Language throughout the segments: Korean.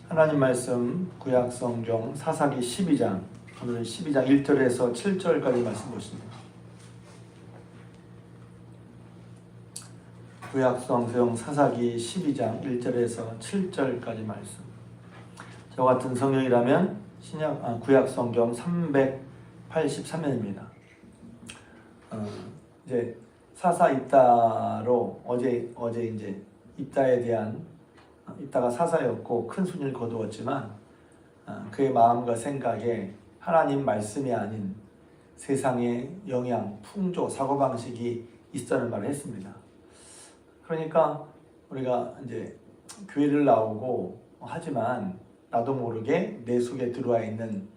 하나님 말씀 구약성경 사사기 12장, 오늘 12장 1절에서 7절까지 말씀 보십니다. 구약성경 사사기 12장 1절에서 7절까지 말씀. 저 같은 성경이라면 구약성경 383면입니다. 이제 사사 입다로 어제 이제 입다에 대한 입다가 사사였고 큰 순위를 거두었지만 그의 마음과 생각에 하나님 말씀이 아닌 세상의 영향, 풍조, 사고방식이 있었다는 말을 했습니다. 그러니까 우리가 이제 교회를 나오고 하지만 나도 모르게 내 속에 들어와 있는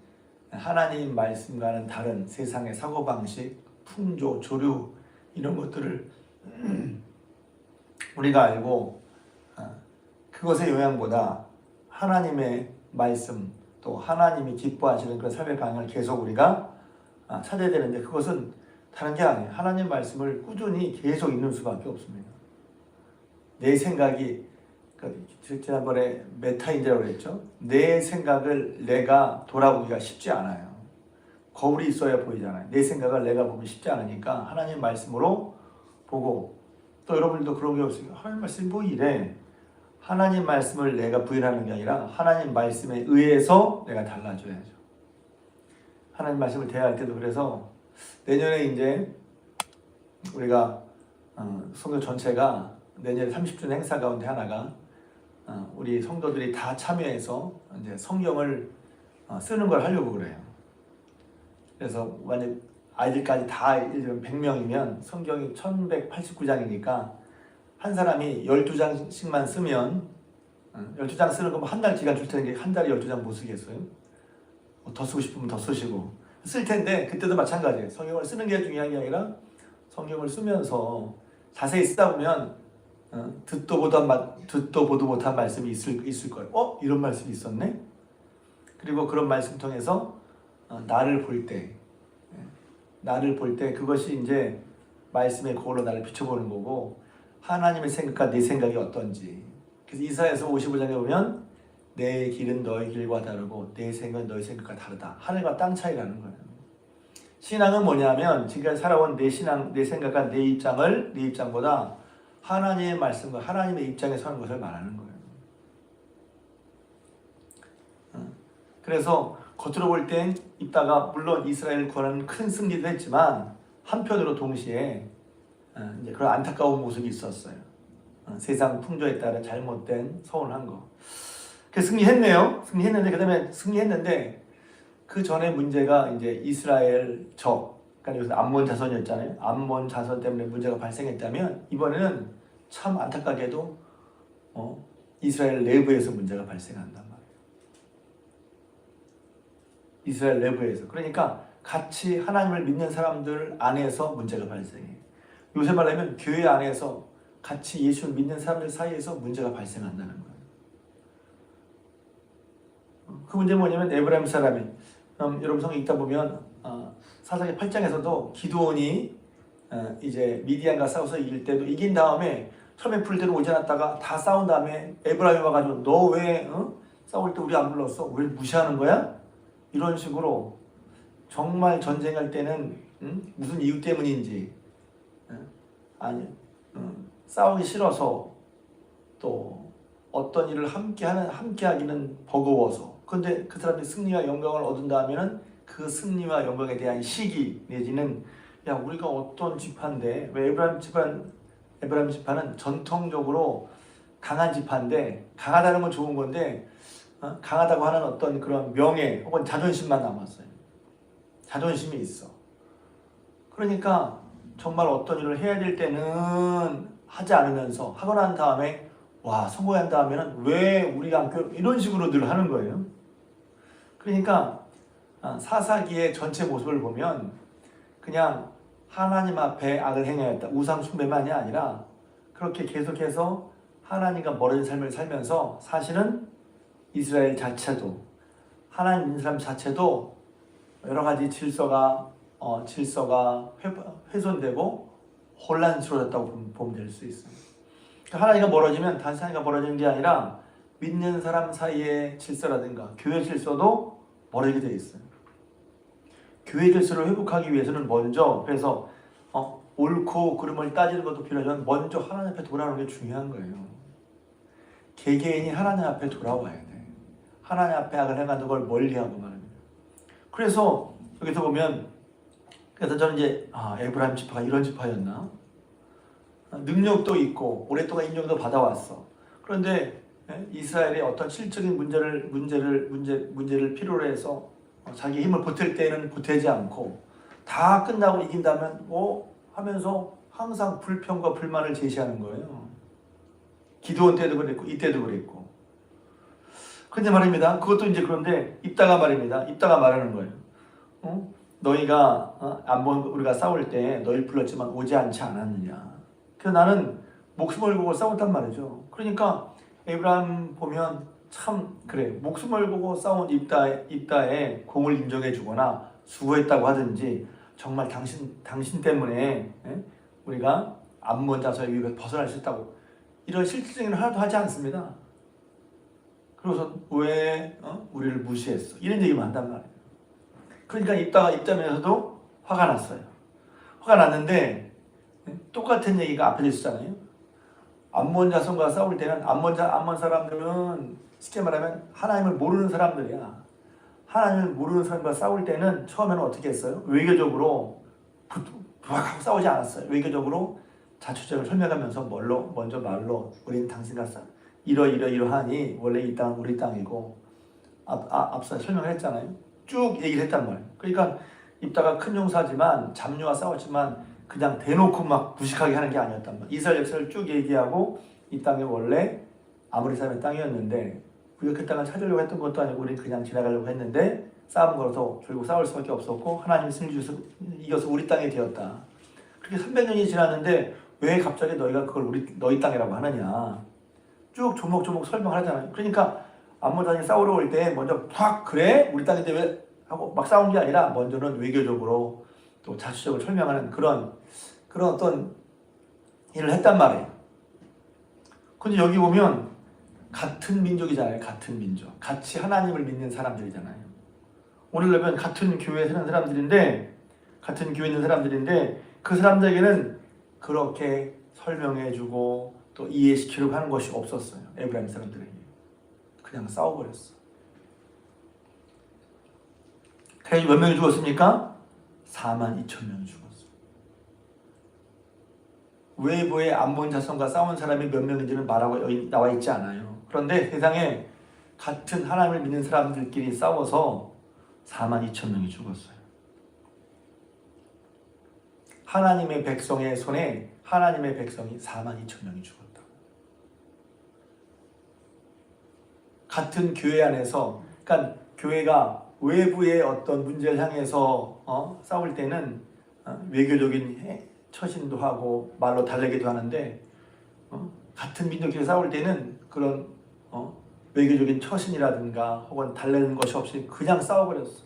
하나님 말씀과는 다른 세상의 사고방식, 풍조, 조류 이런 것들을 우리가 알고 그것의 영향보다 하나님의 말씀 또 하나님이 기뻐하시는 그런 삶의 방향을 계속 우리가 찾아야 되는데 그것은 다른 게 아니에요. 하나님 말씀을 꾸준히 계속 읽는 수밖에 없습니다. 내 생각이 지난번에 메타인지라고 그랬죠. 내 생각을 내가 돌아보기가 쉽지 않아요. 거울이 있어야 보이잖아요. 내 생각을 내가 보기 쉽지 않으니까 하나님 말씀으로 보고 또 여러분들도 그런 게 없으니까 하나님 말씀이 뭐 이래. 하나님 말씀을 내가 부인하는 게 아니라 하나님 말씀에 의해서 내가 달라져야죠. 하나님 말씀을 대할 때도 그래서 내년에 이제 우리가 성도 전체가 내년에 30주년 행사 가운데 하나가 우리 성도들이 다 참여해서 이제 성경을 쓰는 걸 하려고 그래요. 그래서 만약 아이들까지 다 100명이면 성경이 1189장이니까 한 사람이 12장씩만 쓰면 12장 쓰는 거면 한 달 기간 줄 텐데 한 달에 12장 못 쓰겠어요? 더 쓰고 싶으면 더 쓰시고 쓸 텐데 그때도 마찬가지예요. 성경을 쓰는 게 중요한 게 아니라 성경을 쓰면서 자세히 쓰다 보면 듣도 보도 못한 말씀이 있을 거예요. 이런 말씀이 있었네? 그리고 그런 말씀 통해서 나를 볼 때 그것이 이제 말씀의 거울로 나를 비춰보는 거고 하나님의 생각과 내 생각이 어떤지. 그래서 이사야서 55장에 보면 내 길은 너의 길과 다르고 내 생각은 너의 생각과 다르다. 하늘과 땅 차이라는 거예요. 신앙은 뭐냐면 지금까지 살아온 내 신앙, 내 생각과 내 입장보다 하나님의 말씀과 하나님의 입장에 서는 것을 말하는 거예요. 그래서 겉으로 볼 땐 입다가 물론 이스라엘을 구하는 큰 승리도 했지만 한편으로 동시에 이제 그런 안타까운 모습이 있었어요. 세상 풍조에 따른 잘못된 서운한 거. 그 승리했네요. 승리했는데 그 전에 문제가 이제 이스라엘 그러니까 여기서 암몬 자손이었잖아요. 암몬 자손 때문에 문제가 발생했다면 이번에는 참 안타깝게도 이스라엘 내부에서 문제가 발생한단 말이에요. 이스라엘 내부에서. 그러니까 같이 하나님을 믿는 사람들 안에서 문제가 발생해요. 요새 말하면 교회 안에서 같이 예수를 믿는 사람들 사이에서 문제가 발생한다는 거예요. 그 문제는 뭐냐면 에브라임 사람이 여러분 성경 읽다 보면 사사기 8장에서도 기드온이 이제 미디안과 싸워서 이길 때도 이긴 다음에 처음에 풀대로 오지 않았다가 다 싸운 다음에 에브라임이 와가지고 너 왜 싸울 때 우리 안 불렀어? 왜 무시하는 거야? 이런 식으로 정말 전쟁할 때는 무슨 이유 때문인지 싸우기 싫어서 또 어떤 일을 함께 하기는 버거워서 근데 그 사람이 승리와 영광을 얻은다 하면은 그 승리와 영광에 대한 시기 내지는 야 우리가 어떤 지파인데 왜 에브라임 지파는 전통적으로 강한 지파인데 강하다는 건 좋은 건데 강하다고 하는 어떤 그런 명예 혹은 자존심만 남았어요. 자존심이 있어. 그러니까 정말 어떤 일을 해야 될 때는 하지 않으면서 하고 난 다음에 성공한 다음에는 왜 우리가 안 이런 식으로 늘 하는 거예요. 그러니까 사사기의 전체 모습을 보면 그냥 하나님 앞에 악을 행하였다. 우상 숭배만이 아니라 그렇게 계속해서 하나님과 멀어진 삶을 살면서 사실은 이스라엘 자체도 하나님 믿는 사람 자체도 여러 가지 질서가 훼손되고 혼란스러워졌다고 보면 될 수 있어요. 하나님과 멀어지면 단지 하나님과 멀어지는 게 아니라 믿는 사람 사이의 질서라든가 교회 질서도 멀어지게 되어 있어요. 교회 질서를 회복하기 위해서는 먼저 그래서 옳고 그름을 따지는 것도 필요하지만 먼저 하나님 앞에 돌아오는 게 중요한 거예요. 개개인이 하나님 앞에 돌아와야 돼. 하나님 앞에 악을 행하는 걸 멀리하고 말합니다. 그래서 여기서 보면 그래서 저는 이제 에브라임 지파가 이런 지파였나? 능력도 있고 오랫동안 인정도 받아왔어. 그런데 이스라엘의 어떤 실적인 문제를 필요로 해서 자기 힘을 보탤 때는 보태지 않고 다 끝나고 이긴다면 하면서 항상 불평과 불만을 제시하는 거예요. 기도원 때도 그랬고 이때도 그랬고. 근데 말입니다. 그것도 이제 그런데 이따가 말하는 거예요. 너희가 우리가 싸울 때 너희 불렀지만 오지 않지 않았느냐. 그래서 나는 목숨을 걸고 싸웠단 말이죠. 그러니까 에브라임 보면 참 그래. 목숨을 걸고 싸운 입다에 공을 인정해 주거나 수고했다고 하든지 정말 당신 때문에 우리가 암몬 자손의 위협에서 벗어날 수 있다고 이런 실질적인 하나도 하지 않습니다. 그래서 왜 우리를 무시했어? 이런 얘기만 한단 말이에요. 그러니까 입다면서도 화가 났어요. 화가 났는데 똑같은 얘기가 앞에 있었잖아요. 암몬 자손과 싸울 때는 암몬 사람들은 쉽게 말하면 하나님을 모르는 사람들이야. 하나님을 모르는 사람과 싸울 때는 처음에는 어떻게 했어요? 외교적으로 부하고 싸우지 않았어요. 외교적으로 자초적으로 설명하면서 먼저 말로 우리는 당신과 이러하니 원래 이 땅은 우리 땅이고 앞서 설명을 했잖아요. 쭉 얘기를 했단 말이에요. 그러니까 입다가 큰 용사지만 잡류와 싸웠지만 그냥 대놓고 막 무식하게 하는 게 아니었단 말이에요. 이스라엘 역사를 쭉 얘기하고 이 땅이 원래 아모리 사람의 땅이었는데 우리가 그 땅을 찾으려고 했던 것도 아니고 우리는 그냥 지나가려고 했는데 싸움 걸어서 결국 싸울 수밖에 없었고 하나님이 승리 주셔서 이겨서 우리 땅이 되었다. 그렇게 300년이 지났는데 왜 갑자기 너희가 그걸 너희 땅이라고 하느냐. 쭉 조목조목 설명을 하잖아요. 그러니까 암몬 싸우러 올 때 먼저 팍 그래? 우리 땅인데 왜? 하고 막 싸운 게 아니라 먼저는 외교적으로 또 자주적으로 설명하는 그런 어떤 일을 했단 말이에요. 근데 여기 보면 같은 민족이잖아요. 같은 민족. 같이 하나님을 믿는 사람들이잖아요. 오늘 보면 같은 교회에 사는 사람들인데 그 사람들에게는 그렇게 설명해주고 또 이해시키려고 하는 것이 없었어요. 에브라임 사람들에게. 그냥 싸워버렸어. 그래서 몇 명이 죽었습니까? 42,000명이 죽었어요. 외부의 암몬 자손과 싸운 사람이 몇 명인지는 말하고 여기 나와 있지 않아요. 그런데 세상에 같은 하나님을 믿는 사람들끼리 싸워서 42,000명이 죽었어요. 하나님의 백성의 손에 하나님의 백성이 42,000명이 죽었다. 같은 교회 안에서, 그러니까 교회가 외부의 어떤 문제를 향해서 싸울 때는 외교적인 처신도 하고 말로 달래기도 하는데 같은 민족끼리 싸울 때는 그런 외교적인 처신이라든가 혹은 달래는 것이 없이 그냥 싸워버렸어.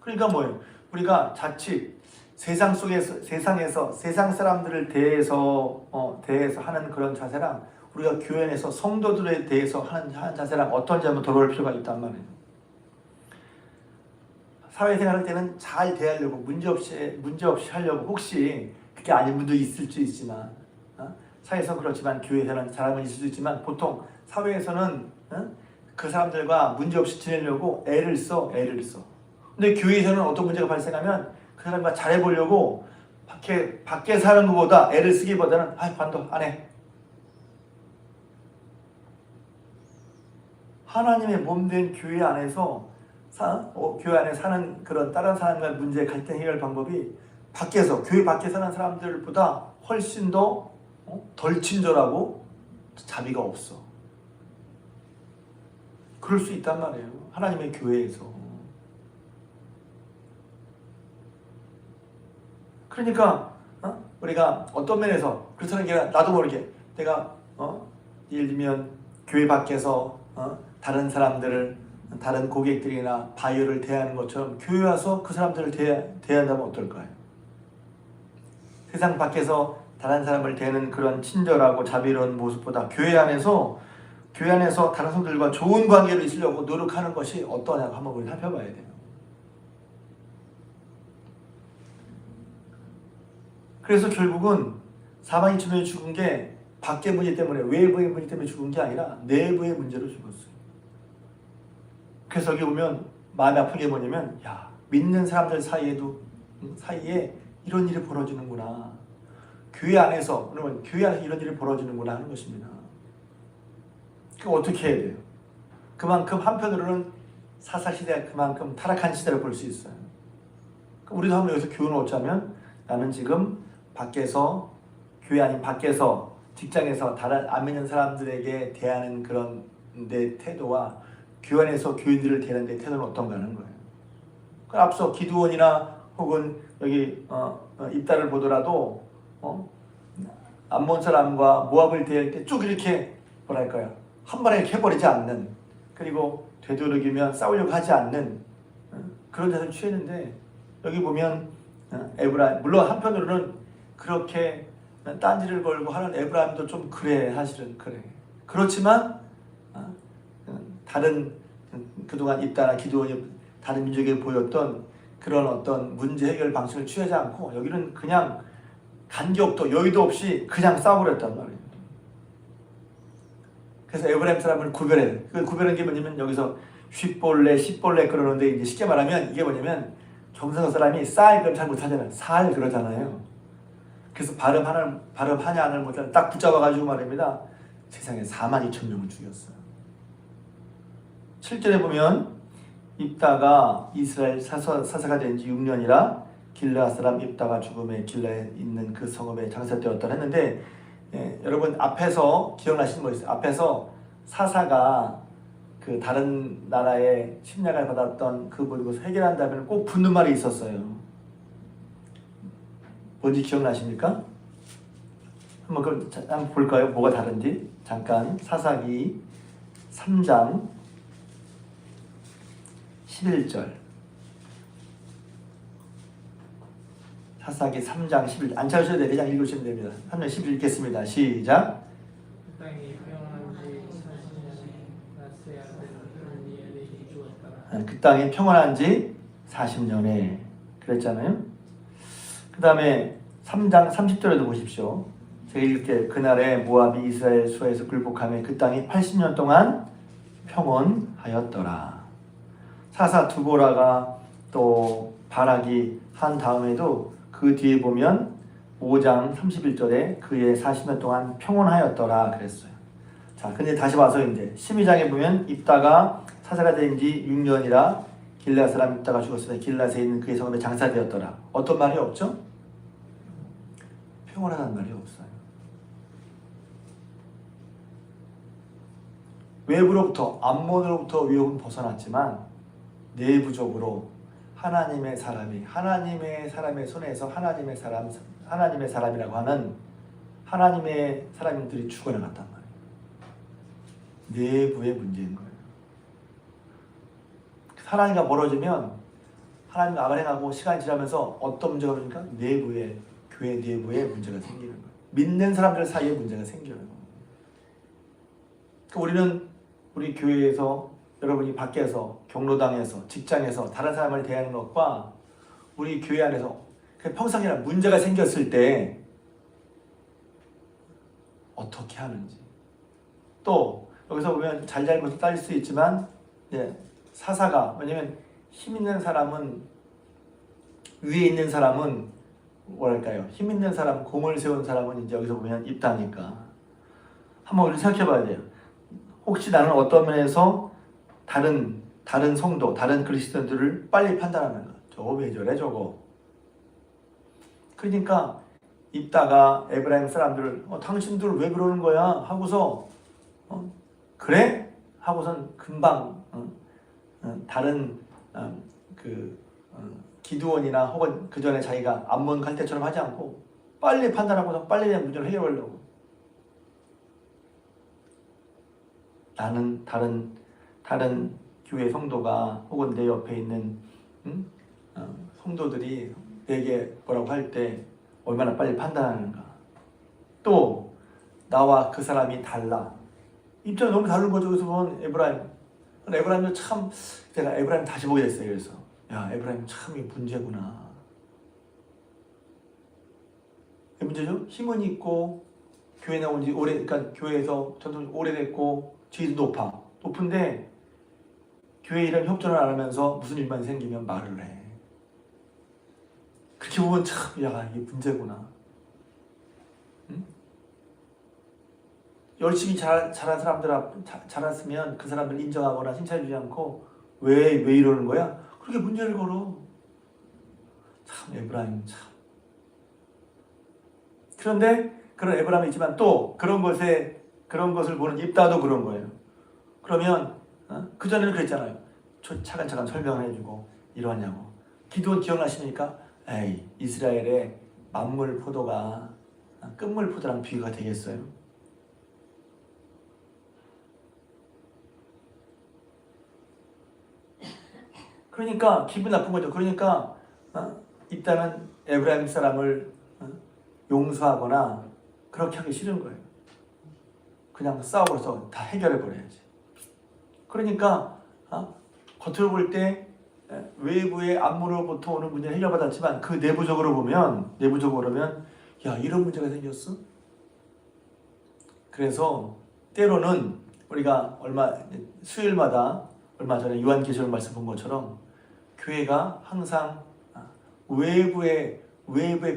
그러니까 뭐예요? 우리가 자칫 세상에서 세상 사람들을 대해서 하는 그런 자세랑 우리가 교회 안에서 성도들에 대해서 하는 자세랑 어떤지 한번 돌아볼 필요가 있단 말이에요. 사회생활 할 때는 잘 대하려고 문제 없이 하려고 혹시 그게 아닌 분도 있을지 있지만 사회에서 그렇지만 교회에서는 사람은 있을 수 있지만 보통 사회에서는 그 사람들과 문제 없이 지내려고 애를 써. 근데 교회에서는 어떤 문제가 발생하면 그 사람과 잘해보려고 밖에 사는 것보다 애를 쓰기보다는 관둬 안 해. 하나님의 몸된 교회 안에서 교회 안에 사는 그런 다른 사람과 문제 갈등 해결 방법이 교회 밖에 사는 사람들보다 훨씬 더 덜 친절하고 자비가 없어. 그럴 수 있단 말이에요. 하나님의 교회에서. 그러니까 우리가 어떤 면에서 그렇다는 게 나도 모르게 내가 예를 들면 교회 밖에서 다른 사람들을 다른 고객들이나 바이어를 대하는 것처럼 교회 와서 그 사람들을 대한다면 어떨까요? 세상 밖에서 다른 사람을 대하는 그런 친절하고 자비로운 모습보다 교회 안에서 교회 안에서 다른 성도들과 좋은 관계를 있으려고 노력하는 것이 어떠냐고 한번 우리 살펴봐야 돼요. 그래서 결국은 사망이 주변에 죽은 게 밖의 문제 때문에, 외부의 문제 때문에 죽은 게 아니라 내부의 문제로 죽었어요. 그래서 여기 보면 마음이 아픈 게 뭐냐면, 야, 믿는 사람들 사이에 이런 일이 벌어지는구나. 교회 안에서, 그러면 교회 안에서 이런 일이 벌어지는구나 하는 것입니다. 그럼 어떻게 해야 돼요? 그만큼 한편으로는 사사시대가 그만큼 타락한 시대를 볼 수 있어요. 우리도 한번 여기서 교훈을 얻자면, 나는 지금 밖에서, 교회 아닌 밖에서, 직장에서 다른 안 믿는 사람들에게 대하는 그런 내 태도와 교회 안에서 교인들을 대하는 내 태도는 어떤가 하는 거예요. 앞서 기드온이나 혹은 여기 입다를 보더라도 암몬 사람과 모압을 대할 때 쭉 이렇게 뭐랄까요, 한 번에 이렇게 해버리지 않는, 그리고 되도록이면 싸우려고 하지 않는 그런 자세를 취했는데, 여기 보면 에브라임, 물론 한편으로는 그렇게 딴지를 걸고 하는 에브라임도 좀 그래, 사실은 그래. 그렇지만 다른 그동안 입다나 기드온이 다른 민족에 보였던 그런 어떤 문제 해결 방식을 취하지 않고 여기는 그냥 간격도 여유도 없이 그냥 싸워버렸단 말이에요. 그래서 에브라임 사람을 구별해. 그 구별한 게 뭐냐면, 여기서 쉿볼레, 십볼레 그러는데, 이제 쉽게 말하면 이게 뭐냐면, 경상도 사람이 쌀 그럼 잘 못하잖아요. 살 그러잖아요. 그래서 발음하냐 안 하냐 못하는 딱 붙잡아가지고 말입니다. 세상에 42,000명을 죽였어요. 7절에 보면, 입다가 이스라엘 사사가 된 지 6년이라 길르앗 사람 입다가 죽음에 길라에 있는 그 성읍에 장사되었다 했는데, 여러분 앞에서 기억나시는 거 있어요? 앞에서 사사가 그 다른 나라에 침략을 받았던 그 것을 해결한 다음에 꼭 붙는 말이 있었어요. 뭔지 기억나십니까? 한번 볼까요? 뭐가 다른지. 잠깐 사사기 3장 11절. 사사기 3장 11절. 안 찾으셔도 돼요. 그냥 읽으시면 됩니다. 3장 11절 읽겠습니다. 시작. 그 땅이 평안한지 40년에 나스의 아들 한니엘에게 주었더라. 그 땅이 평안한지 40년에 그랬잖아요. 그 다음에 3장 30절에도 보십시오. 제가 읽을게. 그날에 모압이 이스라엘 수하에서 굴복하며 그 땅이 80년 동안 평온하였더라. 사사 두보라가 또 바락이 한 다음에도 그 뒤에 보면 5장 31절에 그의 40년 동안 평온하였더라 그랬어요. 자, 근데 다시 와서 이제 12장에 보면 입다가 사사가 된 지 6년이라 길르앗 사람 입다가 죽었으나 길르앗에 있는 그의 성읍에 장사되었더라. 어떤 말이 없죠? 평온하다는 말이 없어요. 외부로부터 암몬으로부터 위협은 벗어났지만 내부적으로 하나님의 사람의 손에서 하나님의 사람이라고 하는 하나님의 사람들이 죽어나갔단 말이에요. 내부의 문제인 거예요. 하나님과 멀어지면 하나님과 악을 시간이 지나면서 어떤 문제가 오니까 교회 내부에 문제가 생기는 거예요. 믿는 사람들 사이에 문제가 생기는 거예요. 그러니까 우리는 우리 교회에서, 여러분이 밖에서, 경로당에서, 직장에서 다른 사람을 대하는 것과 우리 교회 안에서 평상시에 문제가 생겼을 때 어떻게 하는지, 또 여기서 보면 잘못을 따질 수 있지만 사사가, 왜냐면 힘 있는 사람은, 위에 있는 사람은 뭐랄까요, 힘 있는 사람, 공을 세운 사람은 이제 여기서 보면 입다니까 한번 우리 생각해 봐야 돼요. 혹시 나는 어떤 면에서 다른 성도, 다른 그리스도인들을 빨리 판단하는 거. 저거 왜 저래 저거. 그러니까 입다가 에브라임 사람들을 당신들 왜 그러는 거야 하고서 그래? 하고선 금방 다른 기드온이나 혹은 그 전에 자기가 암몬 갈 때처럼 하지 않고 빨리 판단하고서 빨리 문제를 해결하려고. 나는 다른 교회 성도가 혹은 내 옆에 있는 성도들이 내게 뭐라고 할 때 얼마나 빨리 판단하는가. 또 나와 그 사람이 달라. 입장이 너무 다른 거죠. 그래서 보면 에브라임도 참, 제가 에브라임 다시 보게 됐어요. 그래서 야, 에브라임 참 이 문제구나. 왜 문제죠? 힘은 있고 교회 나온 지 오래, 그러니까 교회에서 전통 오래됐고 지위도 높은데 교회 이런 협조를 안 하면서 무슨 일만 생기면 말을 해. 그렇게 보면 참, 야, 이게 문제구나. 응? 열심히 잘한 사람들 잘했으면 그 사람들 인정하거나 칭찬해주지 않고 왜 이러는 거야? 그렇게 문제를 걸어. 참 에브라임 참. 그런데 그런 에브라임이 있지만 또 그런 것을 보는 입다도 그런 거예요. 그러면 그 전에는 그랬잖아요. 차근차근 설명을 해주고 이러냐고. 기도원 기억나십니까? 에이, 이스라엘의 만물 포도가 끝물 포도랑 비교가 되겠어요? 그러니까 기분 나쁜 거죠. 그러니까 일단은 에브라임 사람을 용서하거나 그렇게 하기 싫은 거예요. 그냥 싸워서 다 해결해 버려야지. 그러니까 겉으로 볼 때 외부의 안무로부터 오는 문제를 해결받았지만 그 내부적으로 보면 야, 이런 문제가 생겼어? 그래서 때로는 우리가 수요일마다 얼마 전에 요한계시록 말씀 본 것처럼 교회가 항상 외부의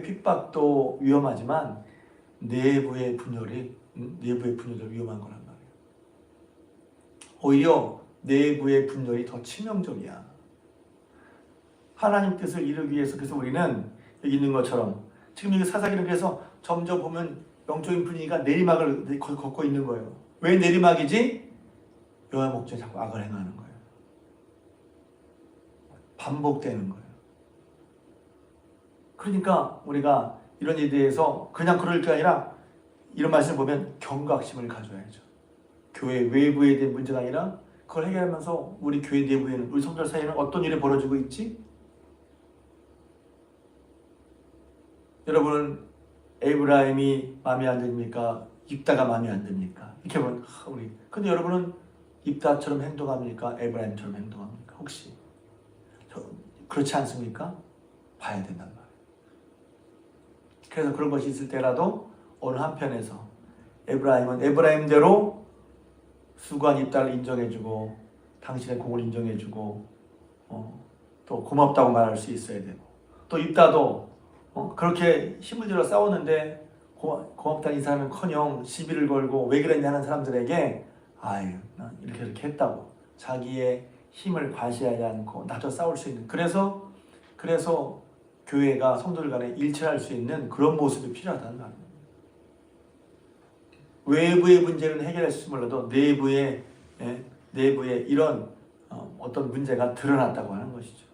핍박도 위험하지만 내부의 분열도 위험한 거란 말이에요. 오히려 내부의 분열이 더 치명적이야. 하나님 뜻을 이루기 위해서 그래서 우리는 여기 있는 것처럼 지금 이 사사기는 그래서 점점 보면 영적인 분위기가 내리막을 걷고 있는 거예요. 왜 내리막이지? 여호와 목전에 자꾸 악을 행하는 거예요. 반복되는 거예요. 그러니까 우리가 이런 일에 대해서 그냥 그럴 게 아니라 이런 말씀을 보면 경각심을 가져야죠. 교회 외부에 대한 문제가 아니라 그걸 해결하면서 우리 교회 내부에는 우리 성도들 사이에는 어떤 일이 벌어지고 있지? 여러분은 에브라임이 마음에 안 듭니까? 입다가 마음에 안 듭니까? 이렇게 보면 근데 여러분은 입다처럼 행동합니까? 에브라임처럼 행동합니까? 혹시 그렇지 않습니까? 봐야 된단 말이에요. 그래서 그런 것이 있을 때라도 어느 한편에서 에브라임은 에브라임대로 수고한 입다를 인정해주고 당신의 공을 인정해주고 또 고맙다고 말할 수 있어야 되고 또 입다도 그렇게 힘을 들여 싸웠는데 고맙다는 인사는커녕 시비를 걸고 왜 그랬냐 하는 사람들에게 아유 난 이렇게 했다고 자기의 힘을 과시하지 않고 나도 싸울 수 있는 그래서 교회가 성도들 간에 일치할 수 있는 그런 모습이 필요하다는 말입니다. 외부의 문제는 해결했을지 몰라도 내부의 이런 어떤 문제가 드러났다고 하는 것이죠.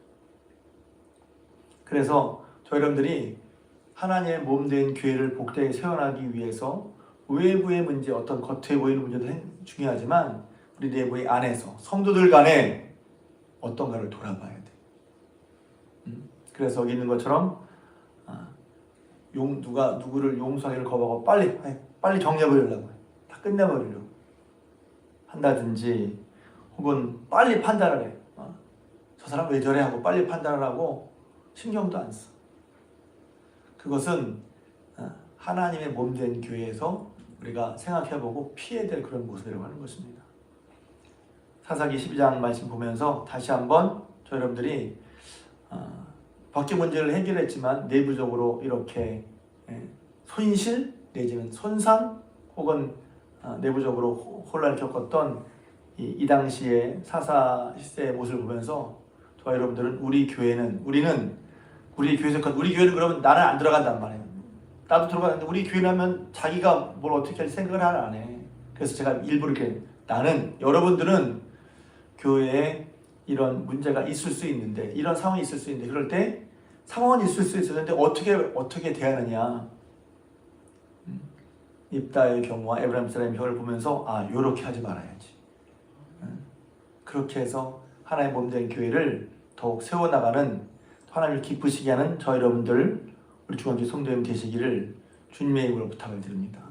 그래서 저희 여러분들이 하나님의 몸된 교회를 복되게 세워나가기 위해서 외부의 문제, 어떤 겉에 보이는 문제도 중요하지만 우리 내부의 안에서 성도들 간에 어떤가를 돌아봐야 돼. 그래서 여기 있는 것처럼 누구를 용서하기를 거부하고 빨리 정리해버리려고 해. 다 끝내버리려고 한다든지 혹은 빨리 판단을 해. 저 사람 왜 저래 하고 빨리 판단을 하고 신경도 안 써. 그것은 하나님의 몸된 교회에서 우리가 생각해보고 피해야 될 그런 모습이라고 하는 것입니다. 사사기 12장 말씀 보면서 다시 한번 저희 여러분들이 밖의 문제를 해결했지만 내부적으로 이렇게 손실 내지는 손상 혹은 내부적으로 혼란을 겪었던 이 당시의 사사 시대의 모습을 보면서 저와 여러분들은 우리 교회는 그러면 나는 안 들어간단 말이에요. 나도 들어가는데 우리 교회라면 자기가 뭘 어떻게 할지 생각을 안 해. 그래서 제가 일부러 이렇게 여러분들은 교회에 이런 문제가 있을 수 있는데 이런 상황이 있을 수 있는데 그럴 때 상황은 있을 수 있었는데 어떻게 대하느냐. 입다의 경우와 에브라임 사람의 경우를 보면서 요렇게 하지 말아야지. 그렇게 해서 하나의 몸된 교회를 더욱 세워나가는 하나님을 기쁘시게 하는 저희 여러분들 우리 중앙교회 성도님 되시기를 주님의 이름으로 부탁을 드립니다.